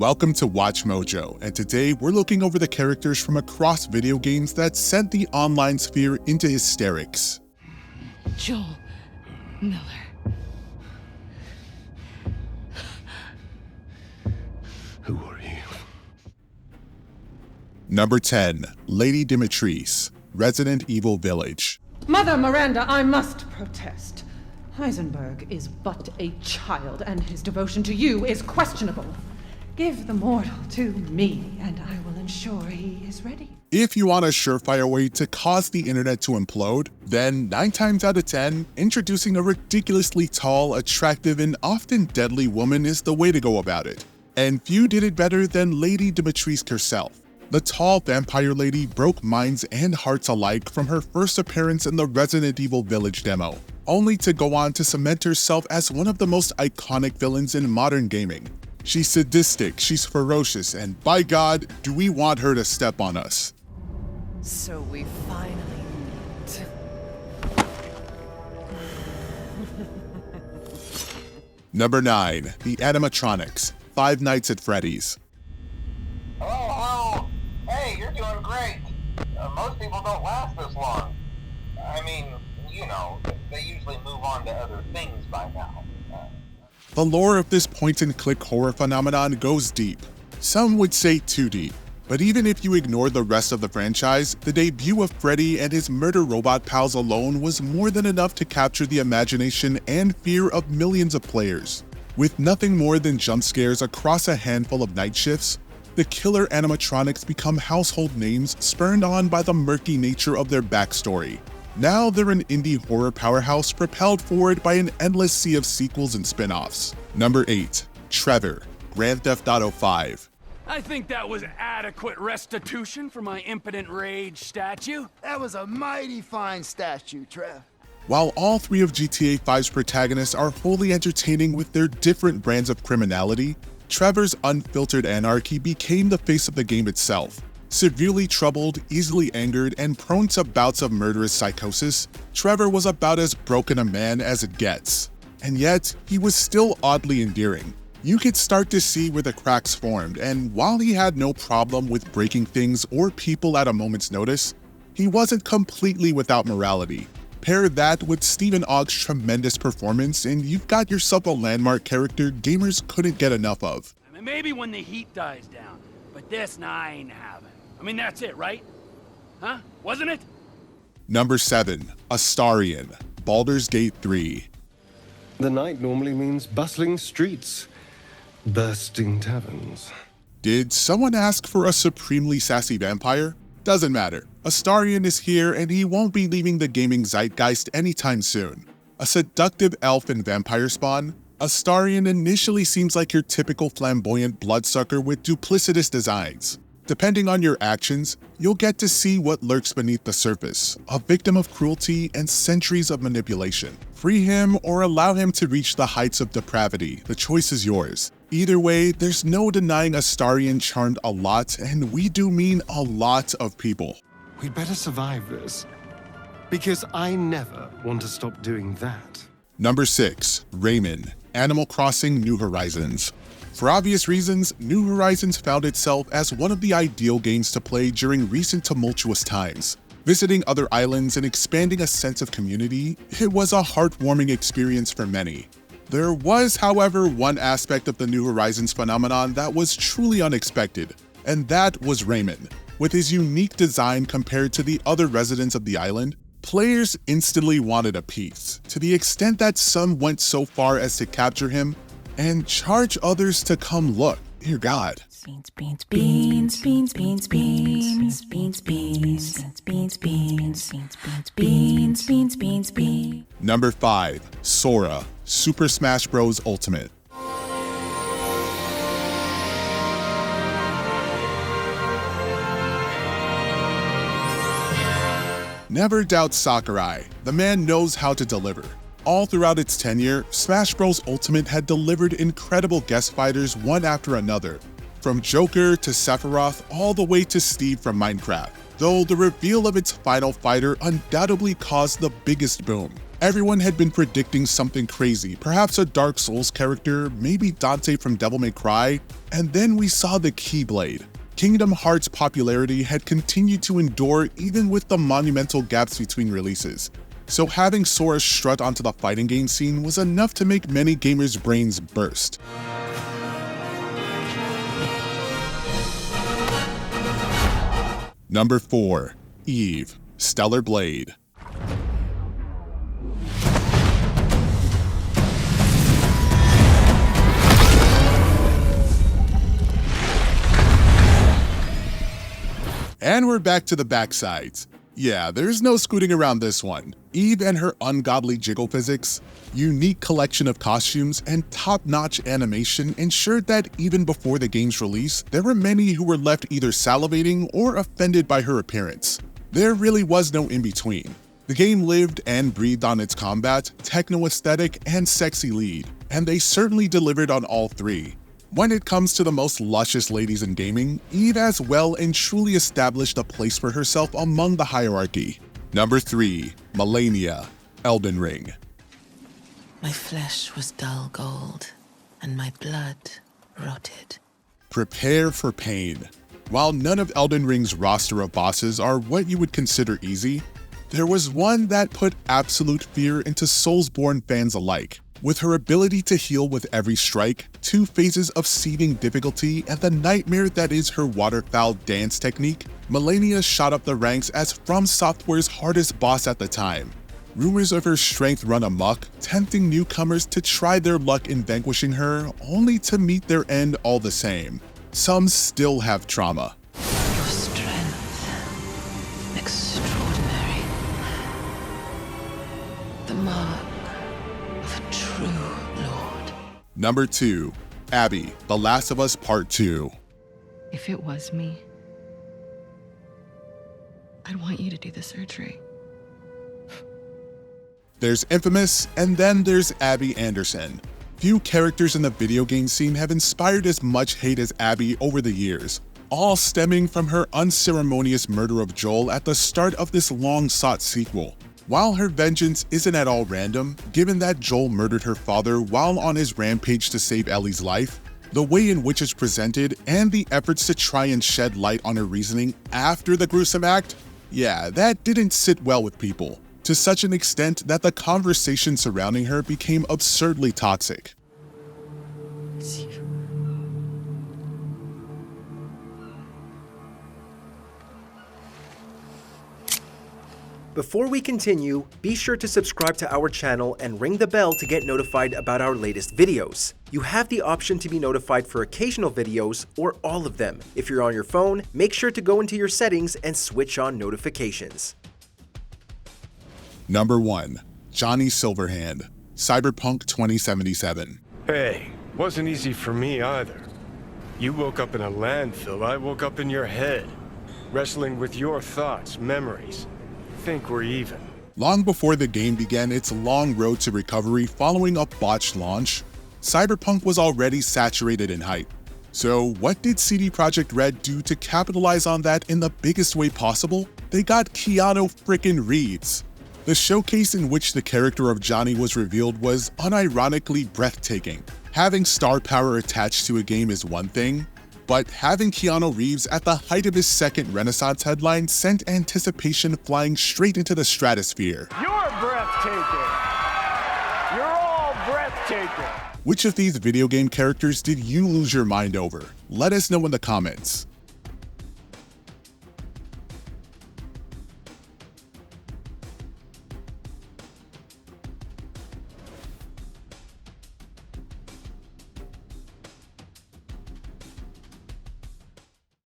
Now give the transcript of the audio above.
Welcome to Watch Mojo, and today we're looking over the characters from across video games that sent the online sphere into hysterics. Joel Miller. Who are you? Number 10. Lady Datrice, Resident Evil Village. Mother Miranda, I must protest. Heisenberg is but a child, and his devotion to you is questionable. Give the mortal to me, and I will ensure he is ready. If you want a surefire way to cause the internet to implode, then 9 times out of 10, introducing a ridiculously tall, attractive, and often deadly woman is the way to go about it. And few did it better than Lady Datrice herself. The tall vampire lady broke minds and hearts alike from her first appearance in the Resident Evil Village demo, only to go on to cement herself as one of the most iconic villains in modern gaming. She's sadistic, she's ferocious, and by God, do we want her to step on us. So we finally meet. Number 9. The Animatronics, Five Nights at Freddy's. Hello. Hey, you're doing great. Most people don't last this long. I mean, you know, they usually move on to other things by now. The lore of this point-and-click horror phenomenon goes deep. Some would say too deep. But even if you ignore the rest of the franchise, the debut of Freddy and his murder robot pals alone was more than enough to capture the imagination and fear of millions of players. With nothing more than jump scares across a handful of night shifts, the killer animatronics become household names spurned on by the murky nature of their backstory. Now they're an indie horror powerhouse propelled forward by an endless sea of sequels and spin-offs. Number 8. Trevor, Grand Theft Auto 5. I think that was adequate restitution for my impotent rage statue. That was a mighty fine statue, Trev. While all 3 of GTA 5's protagonists are wholly entertaining with their different brands of criminality, Trevor's unfiltered anarchy became the face of the game itself. Severely troubled, easily angered, and prone to bouts of murderous psychosis, Trevor was about as broken a man as it gets. And yet, he was still oddly endearing. You could start to see where the cracks formed, and while he had no problem with breaking things or people at a moment's notice, he wasn't completely without morality. Pair that with Stephen Ogg's tremendous performance, and you've got yourself a landmark character gamers couldn't get enough of. I mean, maybe when the heat dies down, but this I ain't having. I mean, that's it, right? Huh? Wasn't it? Number 7. Aarian, Baldur's Gate 3. The night normally means bustling streets, bursting taverns. Did someone ask for a supremely sassy vampire? Doesn't matter. Aarian is here and he won't be leaving the gaming zeitgeist anytime soon. A seductive elf and vampire spawn, Aarian initially seems like your typical flamboyant bloodsucker with duplicitous designs. Depending on your actions, you'll get to see what lurks beneath the surface, a victim of cruelty and centuries of manipulation. Free him or allow him to reach the heights of depravity, the choice is yours. Either way, there's no denying Aarian charmed a lot, and we do mean a lot of people. We'd better survive this, because I never want to stop doing that. Number 6. Raymon, Animal Crossing New Horizons. For obvious reasons, New Horizons found itself as one of the ideal games to play during recent tumultuous times. Visiting other islands and expanding a sense of community, it was a heartwarming experience for many. There was, however, one aspect of the New Horizons phenomenon that was truly unexpected, and that was Raymon. With his unique design compared to the other residents of the island, players instantly wanted a piece, to the extent that some went so far as to capture him and charge others to come look. Dear God. Beans, beans, beans, beans, beans, beans, beans, beans, beans, beans, beans, beans, beans, beans, beans, beans. Number 5. Sora, Super Smash Bros. Ultimate. Never doubt Sakurai. The man knows how to deliver. All throughout its tenure, Smash Bros. Ultimate had delivered incredible guest fighters one after another, from Joker to Sephiroth all the way to Steve from Minecraft, though the reveal of its final fighter undoubtedly caused the biggest boom. Everyone had been predicting something crazy, perhaps a Dark Souls character, maybe Dante from Devil May Cry, and then we saw the Keyblade. Kingdom Hearts' popularity had continued to endure even with the monumental gaps between releases, so having Sora strut onto the fighting game scene was enough to make many gamers' brains burst. Number 4. Eve, Stellar Blade. And we're back to the backsides. Yeah, there's no scooting around this one. Eve and her ungodly jiggle physics, unique collection of costumes, and top-notch animation ensured that even before the game's release, there were many who were left either salivating or offended by her appearance. There really was no in-between. The game lived and breathed on its combat, techno-aesthetic, and sexy lead, and they certainly delivered on all three. When it comes to the most luscious ladies in gaming, Eve as well and truly established a place for herself among the hierarchy. Number 3. Mellennia, Elden Ring. My flesh was dull gold, and my blood rotted. Prepare for pain. While none of Elden Ring's roster of bosses are what you would consider easy, there was one that put absolute fear into Soulsborne fans alike. With her ability to heal with every strike, 2 phases of seething difficulty, and the nightmare that is her waterfowl dance technique, Mellennia shot up the ranks as From Software's hardest boss at the time. Rumors of her strength run amok, tempting newcomers to try their luck in vanquishing her, only to meet their end all the same. Some still have trauma. Your strength, extraordinary. The mark of a true lord. Number 2. Abby, The Last of Us Part 2. If it was me, I'd want you to do the surgery. There's Infamous, and then there's Abby Anderson. Few characters in the video game scene have inspired as much hate as Abby over the years, all stemming from her unceremonious murder of Joel at the start of this long-sought sequel. While her vengeance isn't at all random, given that Joel murdered her father while on his rampage to save Ellie's life, the way in which it's presented and the efforts to try and shed light on her reasoning after the gruesome act, yeah, that didn't sit well with people, to such an extent that the conversation surrounding her became absurdly toxic. Before we continue, be sure to subscribe to our channel and ring the bell to get notified about our latest videos. You have the option to be notified for occasional videos or all of them. If you're on your phone, make sure to go into your settings and switch on notifications. Number 1. Johnny Silverhand, Cyberpunk 2077. Hey, wasn't easy for me either. You woke up in a landfill, I woke up in your head, wrestling with your thoughts, memories. Think we're even. Long before the game began its long road to recovery following a botched launch, Cyberpunk was already saturated in hype. So what did CD Projekt Red do to capitalize on that in the biggest way possible? They got Keanu frickin' Reeves. The showcase in which the character of Johnny was revealed was unironically breathtaking. Having star power attached to a game is one thing, but having Keanu Reeves at the height of his second Renaissance headline sent anticipation flying straight into the stratosphere. You're breathtaking. You're all breathtaking. Which of these video game characters did you lose your mind over? Let us know in the comments.